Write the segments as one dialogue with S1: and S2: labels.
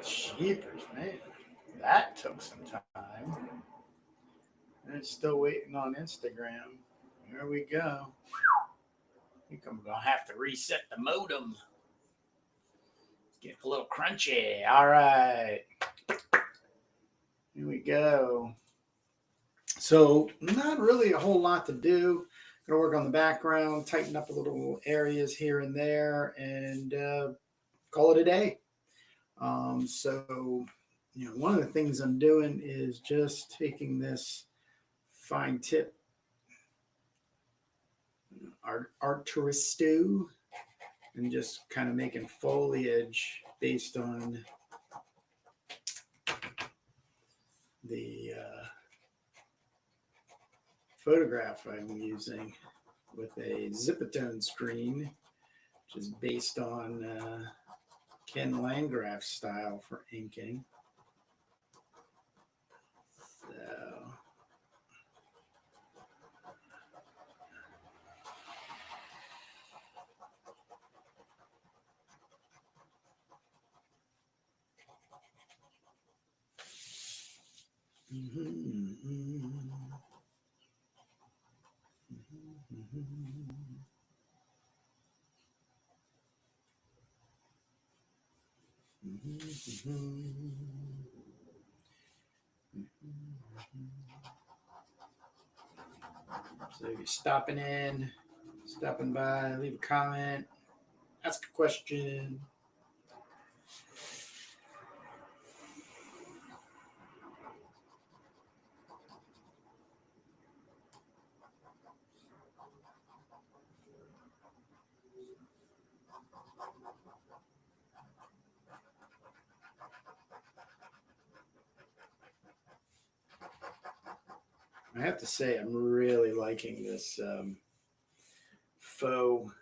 S1: Jeepers, man. That took some time. And it's still waiting on Instagram. There we go. I think I'm going to have to reset the modem. It's getting a little crunchy. All right. Here we go. So, not really a whole lot to do. Gonna work on the background, tighten up a little areas here and there, and call it a day. One of the things I'm doing is just taking this fine tip Arcturistu and just kind of making foliage based on the photograph I'm using with a Zipatone screen, which is based on Ken Landgraf style for inking. So So if you're stopping by, leave a comment, ask a question. I have to say, I'm really liking this faux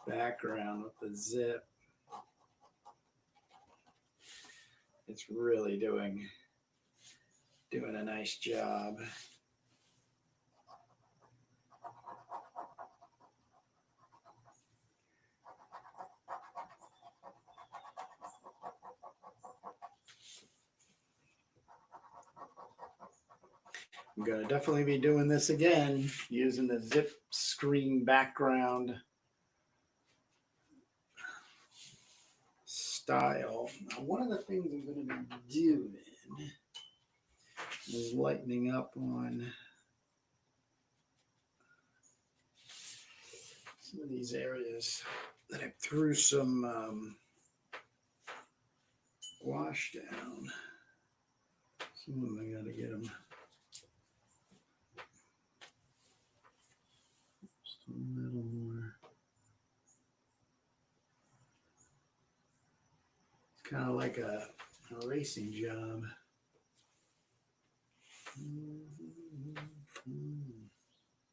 S1: background with the zip. It's really doing a nice job. I'm going to definitely be doing this again using the zip screen background style. Now, one of the things I'm going to be doing is lightening up on some of these areas that I threw some wash down. Some of them I got to get them just a little more. It's kind of like a racing job.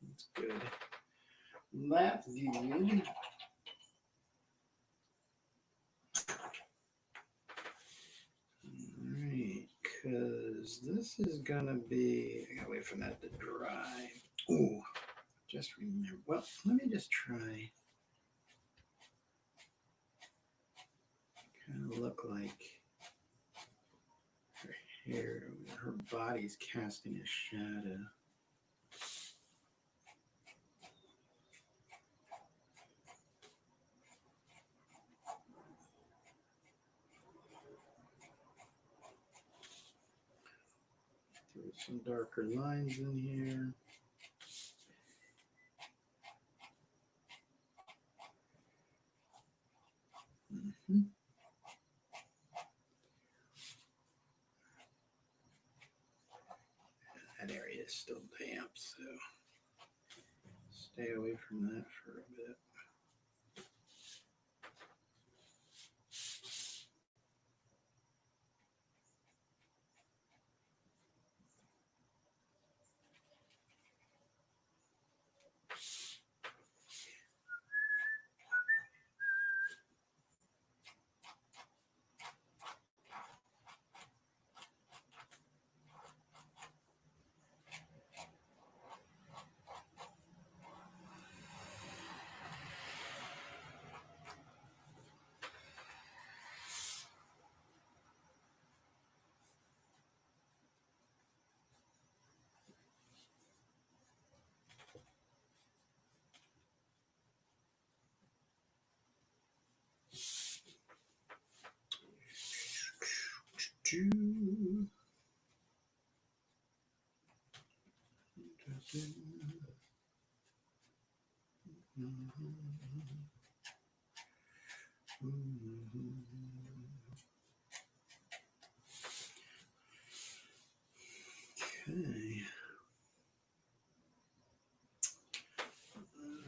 S1: That's good. That's good. Alright, because this is gonna be, I gotta wait for that to dry. Ooh, just remember, well, let me just try. Kind of look like her hair, her body's casting a shadow. Throw some darker lines in here. That area is still damp, so stay away from that for a bit. Okay.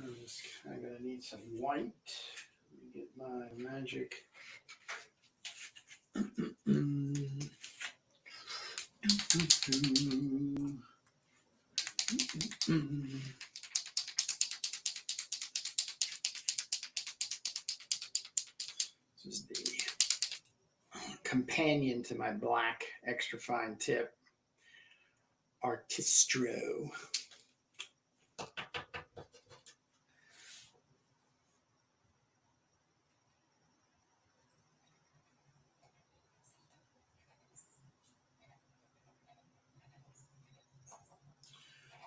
S1: I'm just kind of gonna need some white. Let me get my magic. This is the companion to my black extra fine tip Artistro.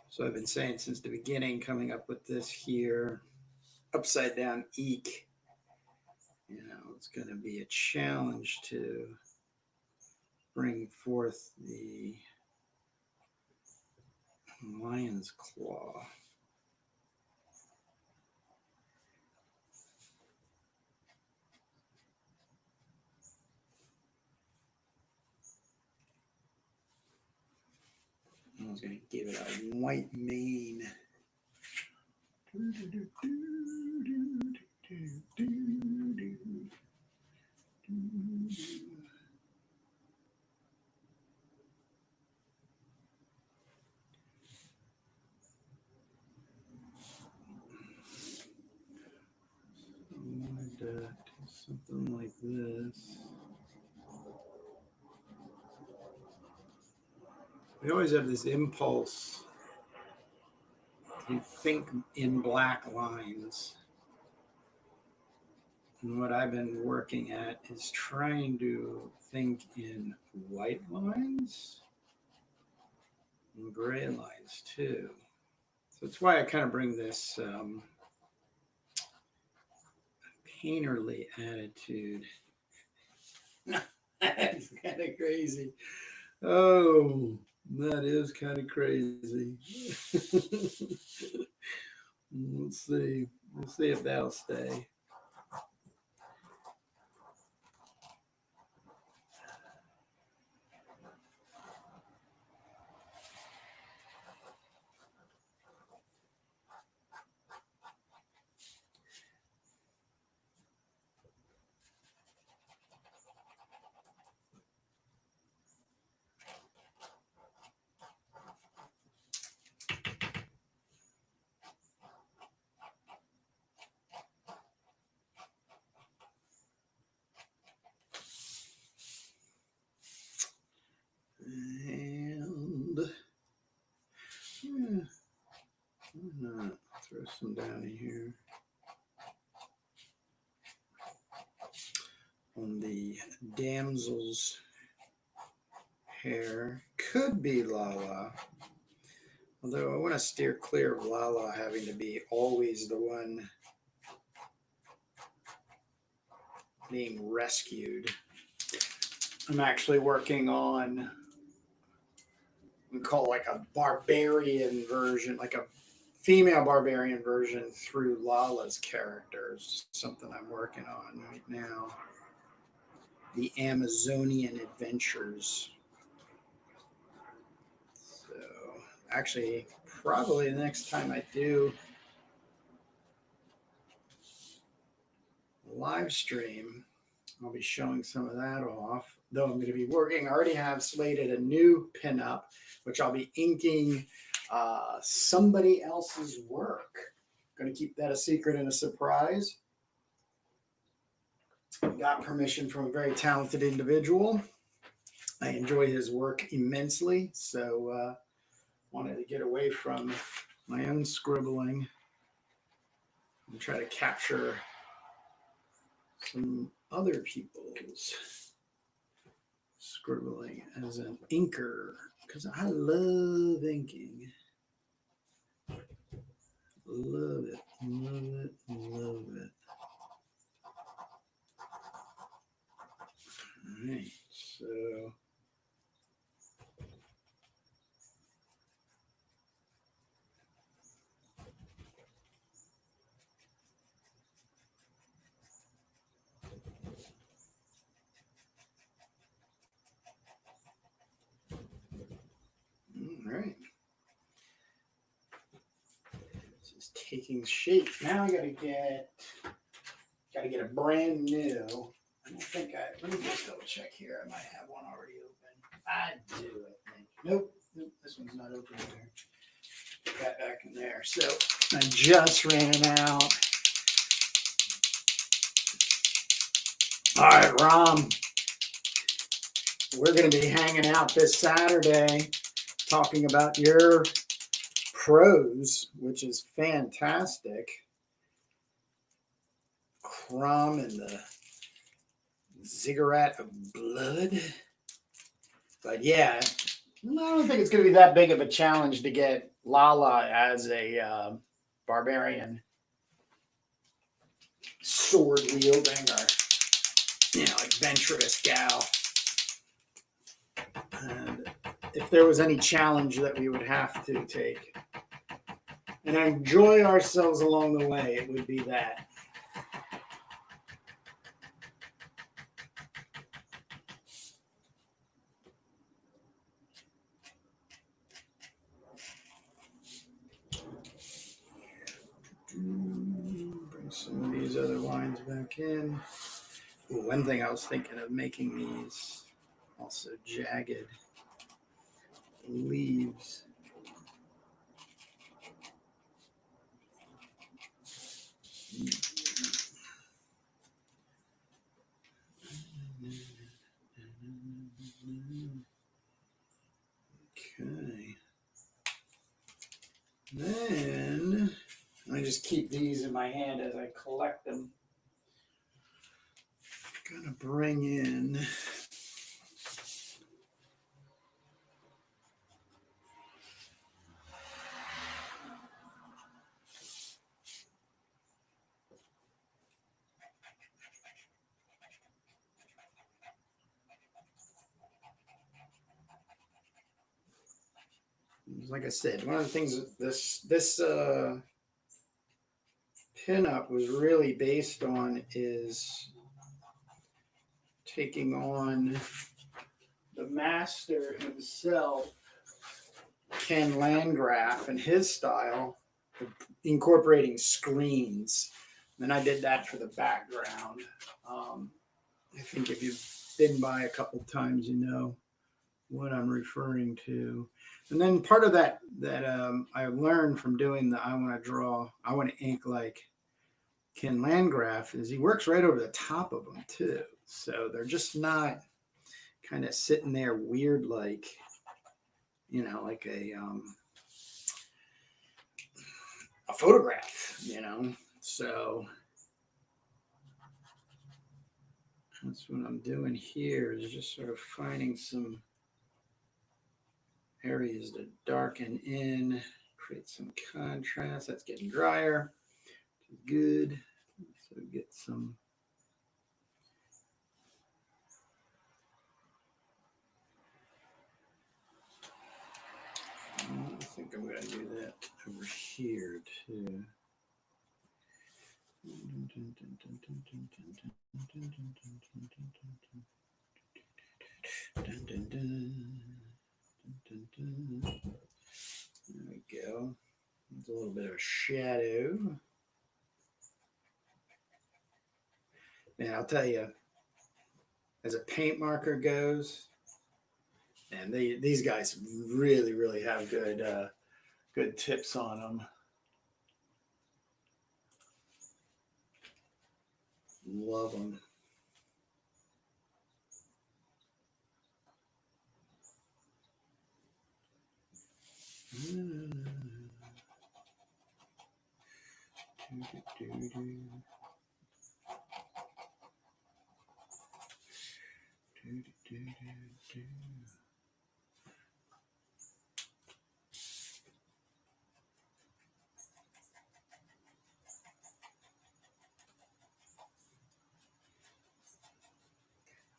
S1: So I've been saying since the beginning, coming up with this here upside down eek. You know, it's going to be a challenge to bring forth the lion's claw. I was going to give it a white mane. I wanted to do something like this. We always have this impulse to think in black lines. And what I've been working at is trying to think in white lines and gray lines too. So that's why I kind of bring this painterly attitude. That's kind of crazy. Oh, that is kind of crazy. Let's see. Let's see if that'll stay. And yeah, why not throw some down here on the damsel's hair. Could be Lala, although I want to steer clear of Lala having to be always the one being rescued. I'm actually working on, we call it like a barbarian version, like a female barbarian version through Lala's characters. Something I'm working on right now. The Amazonian Adventures. So actually, probably the next time I do a live stream, I'll be showing some of that off. Though I'm going to be working, I already have slated a new pinup, which I'll be inking somebody else's work. Going to keep that a secret and a surprise. Got permission from a very talented individual. I enjoy his work immensely, so wanted to get away from my own scribbling and try to capture some other people's scribbling as an inker, because I love inking. Love it, love it, love it. All right, so All right. This is taking shape. Now I gotta get a brand new. I don't think let me just double check here. I might have one already open. I do, I think. Nope, this one's not open either. Put that back in there. So I just ran out. All right, Rom. We're going to be hanging out this Saturday talking about your prose, which is fantastic. Crom and the Ziggurat of Blood. But yeah, I don't think it's going to be that big of a challenge to get Lala as a barbarian sword wielding or, adventurous gal. And if there was any challenge that we would have to take and enjoy ourselves along the way, it would be that. Bring some of these other lines back in. Ooh, one thing I was thinking of making these also jagged leaves. Okay. Then I just keep these in my hand as I collect them. Gonna bring in like I said, one of the things this pinup was really based on is taking on the master himself, Ken Landgraf, and his style, incorporating screens. And I did that for the background. I think if you've been by a couple of times, you know what I'm referring to. And then part of that I learned from doing the I want to ink like Ken Landgraf is he works right over the top of them too. So they're just not kind of sitting there weird like, like a photograph, So that's what I'm doing here is just sort of finding some areas to darken in, create some contrast. That's getting drier. Good. So get some. I think I'm going to do that over here too. There we go. There's a little bit of a shadow. And I'll tell you, as a paint marker goes, and these guys really, really have good tips on them. Love them.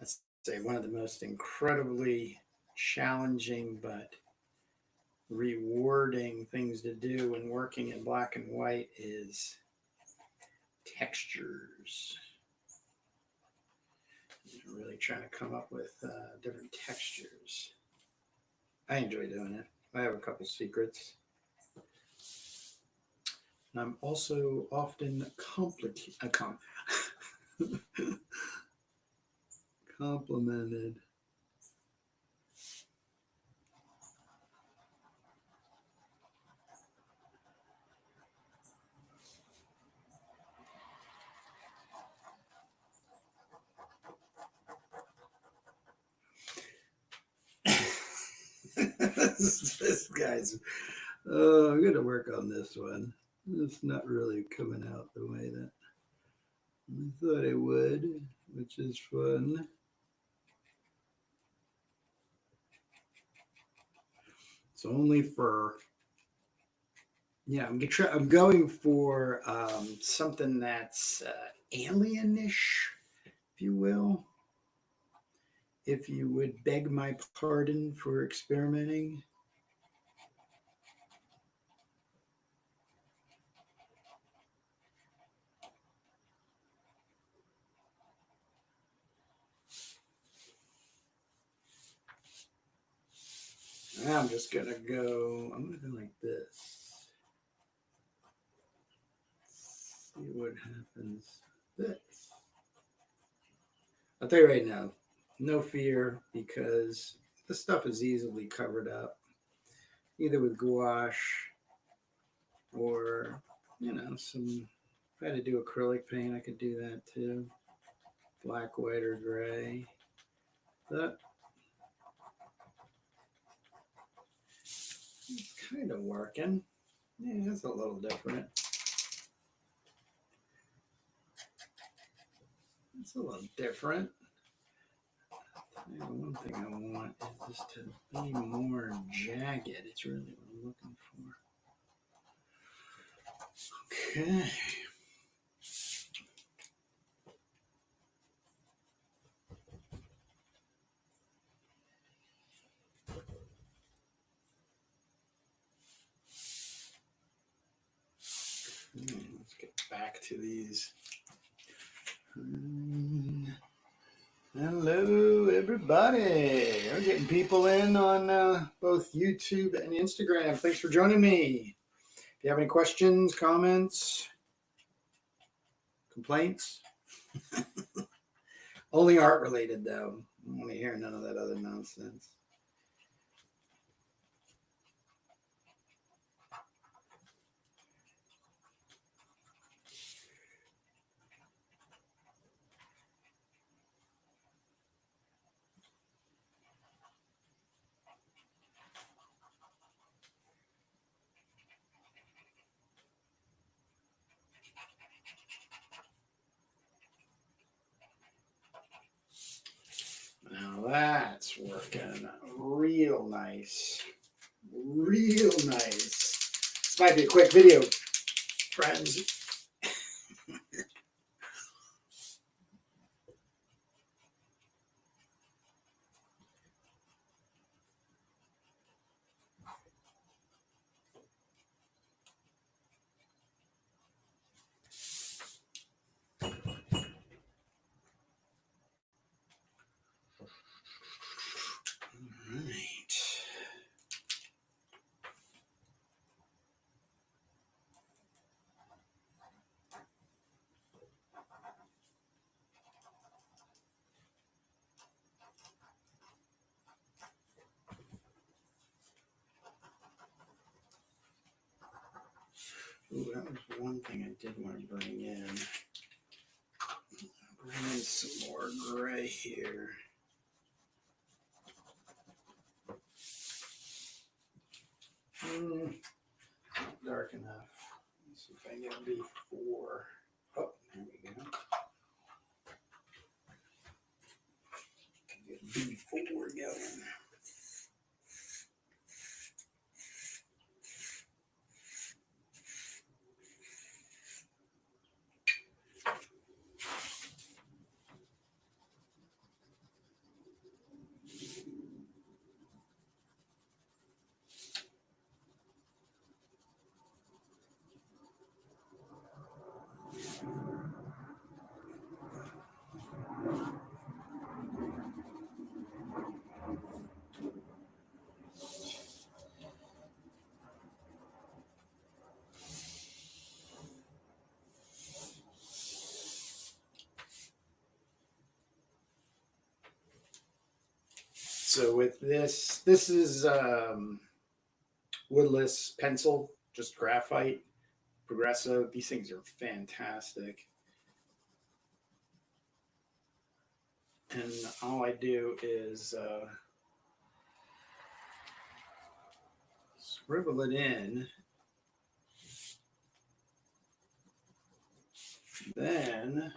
S1: I'd say one of the most incredibly challenging but rewarding things to do when working in black and white is textures. Really trying to come up with different textures. I enjoy doing it. I have a couple secrets. And I'm also often complimented. This guy's, oh, I'm going to work on this one. It's not really coming out the way that I thought it would, which is fun. It's only fur. Yeah, I'm going for something that's alienish, if you will. If you would beg my pardon for experimenting. I'm just gonna go. I'm gonna go like this. See what happens. This. I'll tell you right now, no fear, because this stuff is easily covered up, either with gouache or, some. If I had to do acrylic paint, I could do that too. Black, white, or gray. But it's kind of working. Yeah, it's a little different. It's a little different. One thing I want is just to be more jagged. It's really what I'm looking for. Okay. Let's get back to these. Hello, everybody. We're getting people in on both YouTube and Instagram. Thanks for joining me. If you have any questions, comments, complaints, only art related, though. I don't want to hear none of that other nonsense. Now that's working real nice. Real nice. This might be a quick video, friends. Ooh, that was one thing I did want to bring in. Bring in some more gray here. Dark enough. Let's see if I can get a B4. Oh, there we go. Get B4 going. So with this is woodless pencil, just graphite, progressive. These things are fantastic. And all I do is scribble it in. Then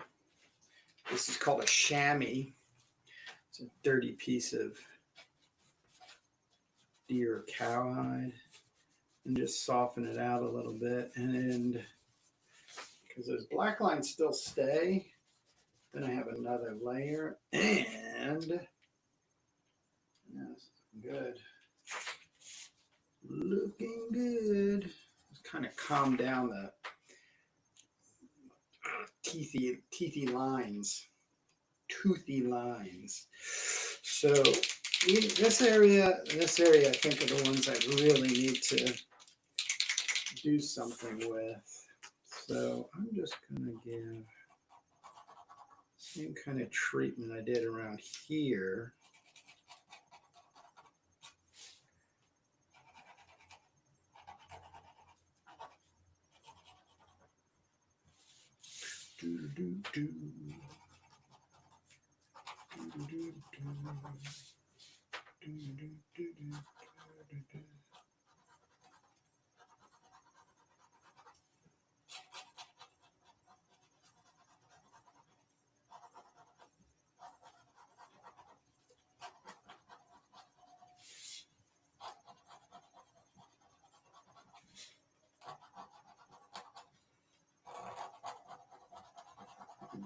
S1: this is called a chamois. It's a dirty piece of deer or cowhide, and just soften it out a little bit. And because those black lines still stay, then I have another layer, and yes, good, looking good. Just kind of calm down the teethy lines, toothy lines. So this area, I think, are the ones I really need to do something with. So I'm just gonna give same kind of treatment I did around here.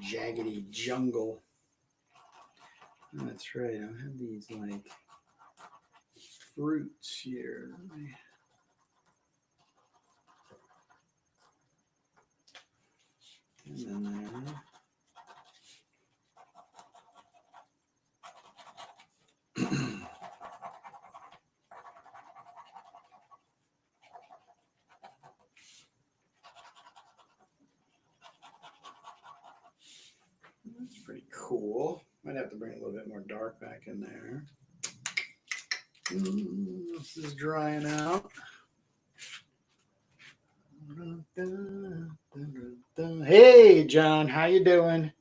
S1: Jaggedy jungle. Oh, that's right. I have these like fruits here. And then that's pretty cool. Might have to bring a little bit more dark back in there. This is drying out. Hey, John, how you doing?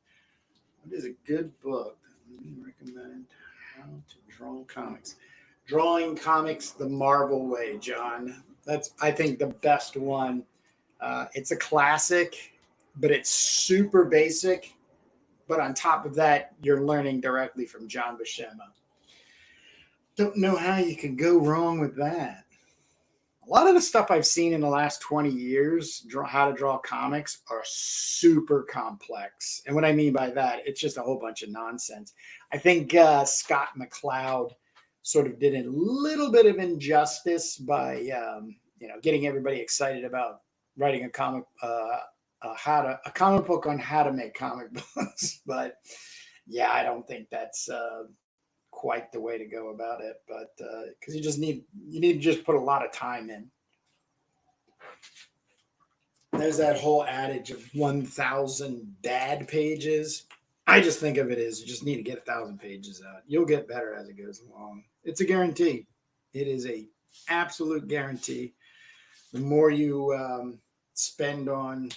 S1: What is a good book that we recommend? How to Draw Comics. Drawing Comics the Marvel Way, John. That's, I think, the best one. It's a classic, but it's super basic. But on top of that, you're learning directly from John Buscema. Don't know how you can go wrong with that. A lot of the stuff I've seen in the last 20 years, how to draw comics, are super complex. And what I mean by that, it's just a whole bunch of nonsense. I think Scott McCloud sort of did a little bit of injustice by getting everybody excited about writing a comic book on how to make comic books. But yeah, I don't think that's quite the way to go about it, but because you need to just put a lot of time in. There's that whole adage of 1,000 bad pages. I just think of it as you just need to get 1,000 pages out. You'll get better as it goes along. It's a guarantee. It is a absolute guarantee. The more you spend on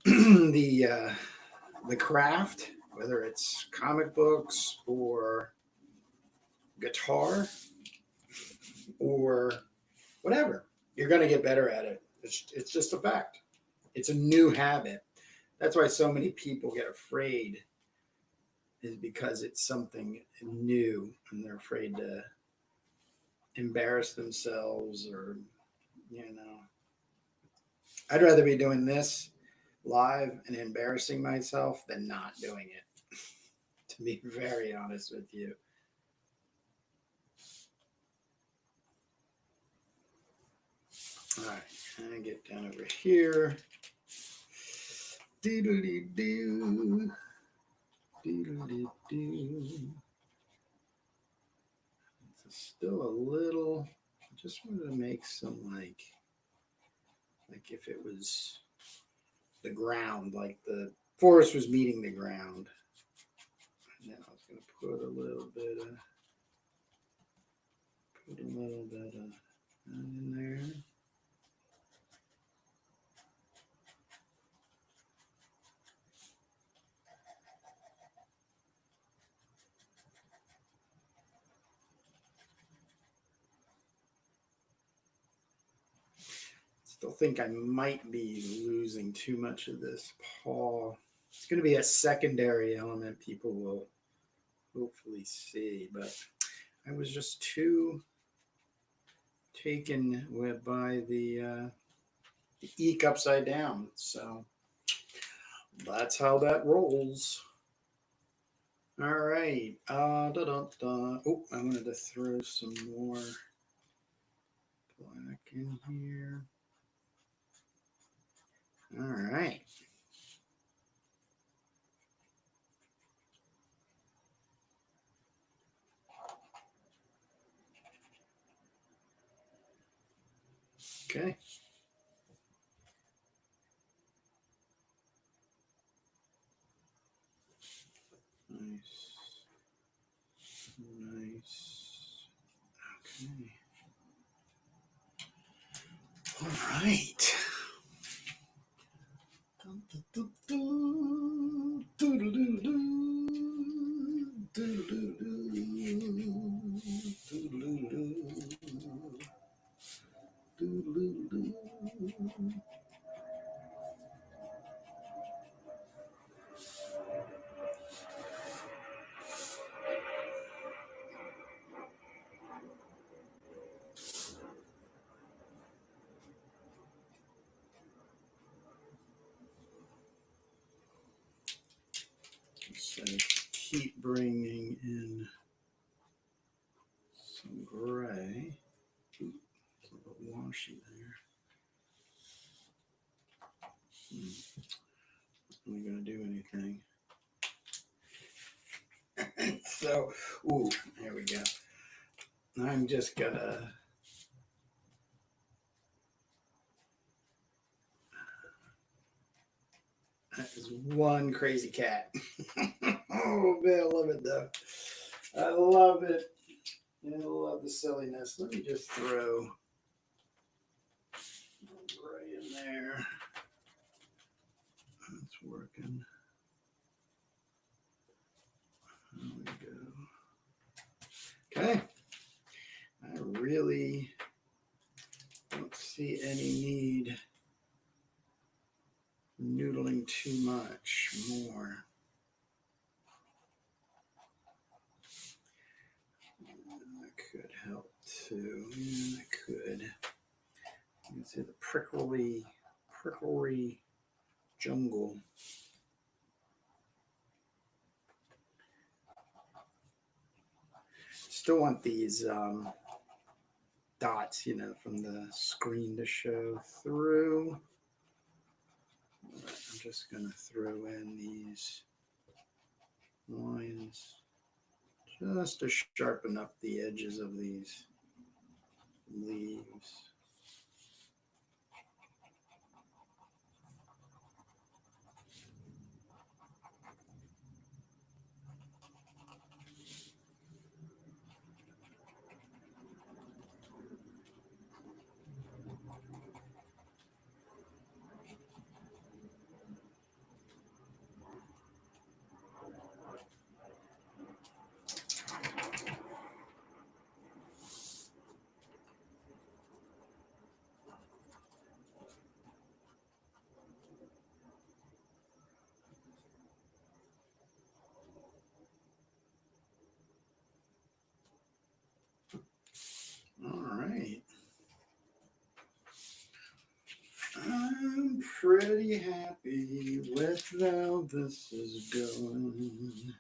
S1: the craft, whether it's comic books or guitar or whatever, you're going to get better at it. It's just a fact. It's a new habit. That's why so many people get afraid, is because it's something new and they're afraid to embarrass themselves or, I'd rather be doing this live and embarrassing myself than not doing it, to be very honest with you. All right, and I get down over here. Doodly-doo. Doodly-doo. It's still a little, I just wanted to make some like if it was the ground, like the forest was meeting the ground. And then I was going to put a little bit of Put a little bit of that in there. Still think I might be losing too much of this paw. It's going to be a secondary element people will hopefully see, but I was just too taken with by the eke upside down. So that's how that rolls. All right. Oh, I wanted to throw some more black in here. All right. Okay. Nice. Nice. Okay. All right. So keep bringing in some gray. Ooh, it's a little washy there. Not really going to do anything. So, ooh, there we go. I'm just going to that is one crazy cat. Oh, man, I love it, though. I love it. I love the silliness. Let me just throw gray in there. That's working. There we go. Okay. I really don't see any need noodling too much more. That could help too. Yeah, I could. You can see the prickly jungle. Still want these dots, from the screen to show through. I'm just going to throw in these lines just to sharpen up the edges of these leaves. All right. I'm pretty happy with how this is going.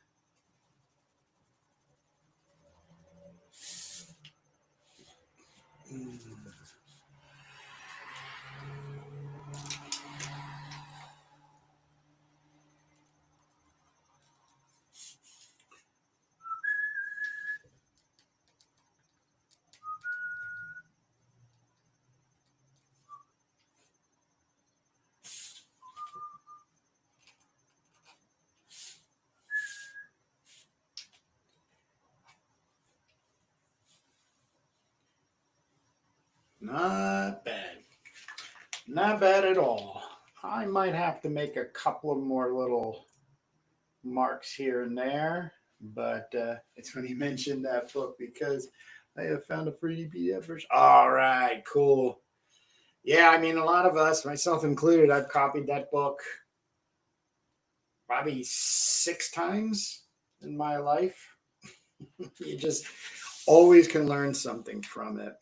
S1: Not bad. Not bad at all. I might have to make a couple of more little marks here and there, but it's funny you mentioned that book because I have found a free PDF version. All right, cool. Yeah, I mean, a lot of us, myself included, I've copied that book probably 6 times in my life. You just always can learn something from it.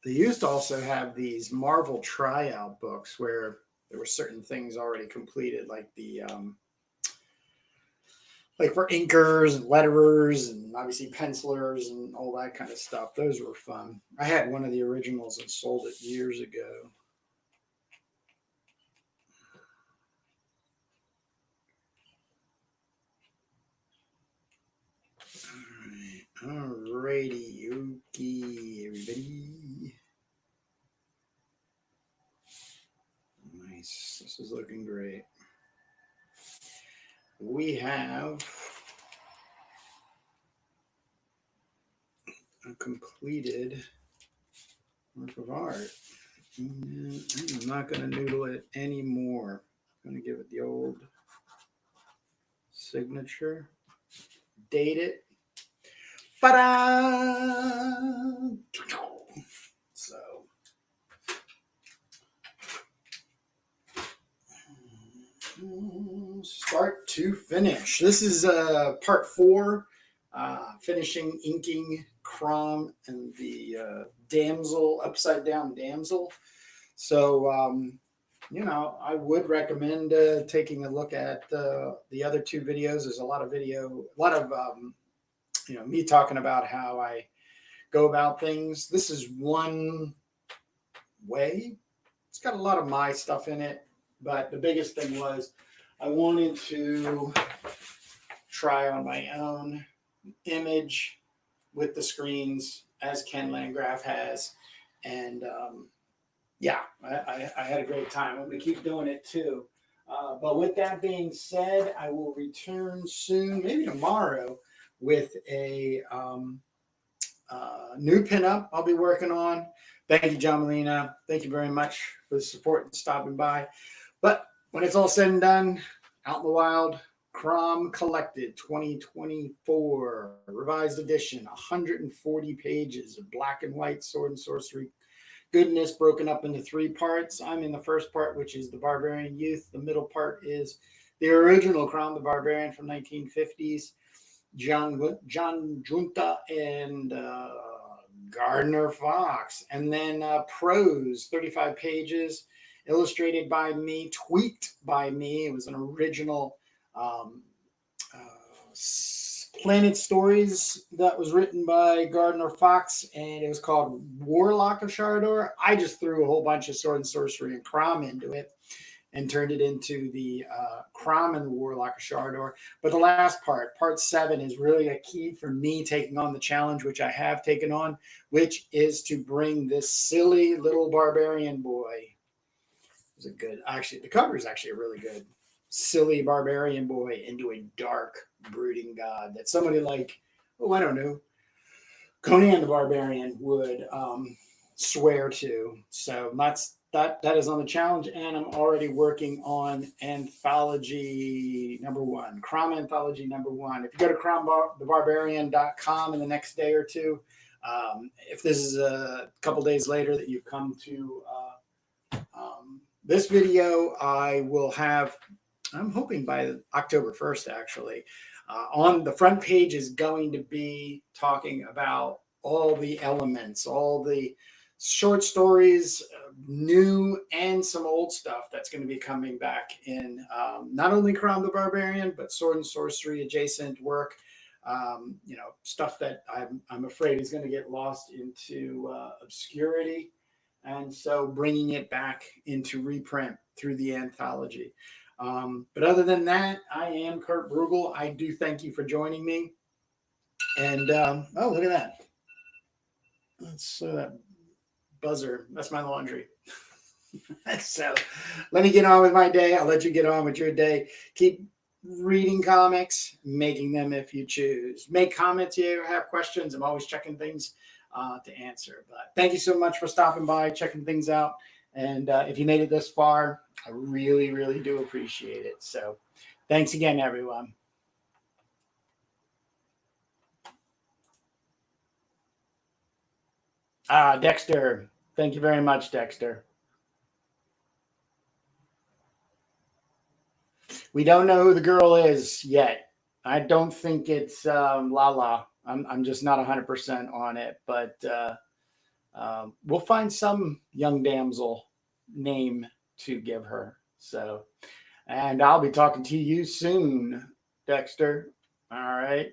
S1: They used to also have these Marvel tryout books where there were certain things already completed, like the like for inkers and letterers and obviously pencilers and all that kind of stuff. Those were fun. I had one of the originals and sold it years ago. Alrighty, okay, everybody. Nice. This is looking great. We have a completed work of art. I'm not going to noodle it anymore. I'm going to give it the old signature, date it. Ta-da! So, start to finish. This is part 4, finishing inking Crom and the Damsel, Upside-Down Damsel. So, you know, I would recommend taking a look at the other 2 videos. There's a lot of you know, me talking about how I go about things. This is one way. It's got a lot of my stuff in it, but the biggest thing was I wanted to try on my own image with the screens as Ken Landgraf has, and yeah, I had a great time. I'm going to keep doing it too. But with that being said, I will return soon, maybe tomorrow, with a new pinup I'll be working on. Thank you, John Molina. Thank you very much for the support and stopping by. But when it's all said and done, out in the wild, Crom Collected 2024, revised edition, 140 pages of black and white sword and sorcery goodness broken up into 3 parts. I'm in the first part, which is the Barbarian Youth. The middle part is the original Crom the Barbarian from 1950s. John Junta and Gardner Fox. And then prose, 35 pages, illustrated by me, tweaked by me. It was an original Planet Stories that was written by Gardner Fox, and it was called Warlock of Sharador. I just threw a whole bunch of sword and sorcery and Crom into it and turned it into the Crom and the Warlock of Sharador. But the last part, part 7, is really a key for me taking on the challenge, which I have taken on, which is to bring this silly little barbarian boy. Is it good? Actually, the cover is actually really good. Silly barbarian boy into a dark, brooding god that somebody like, oh, I don't know, Conan the Barbarian would swear to. So that is on the challenge, and I'm already working on anthology number 1, Crom anthology number 1. If you go to cromthebarbarian.com in the next day or 2, if this is a couple days later that you come to this video, I will have, I'm hoping by October 1st, actually, on the front page is going to be talking about all the elements, all the short stories, new and some old stuff that's going to be coming back in not only Crom the Barbarian, but sword and sorcery adjacent work. You know, stuff that I'm afraid is going to get lost into obscurity. And so bringing it back into reprint through the anthology. But other than that, I am Kurt Bruegel. I do thank you for joining me. And, oh, look at that. That's that buzzer. That's my laundry. So let me get on with my day. I'll let you get on with your day. Keep reading comics, making them if you choose. Make comments if you have questions. I'm always checking things to answer. But thank you so much for stopping by, checking things out. And if you made it this far, I really, really do appreciate it. So thanks again, everyone. Dexter. Thank you very much, Dexter. We don't know who the girl is yet. I don't think it's Lala. I'm just not 100% on it, but we'll find some young damsel name to give her. So, and I'll be talking to you soon, Dexter. All right.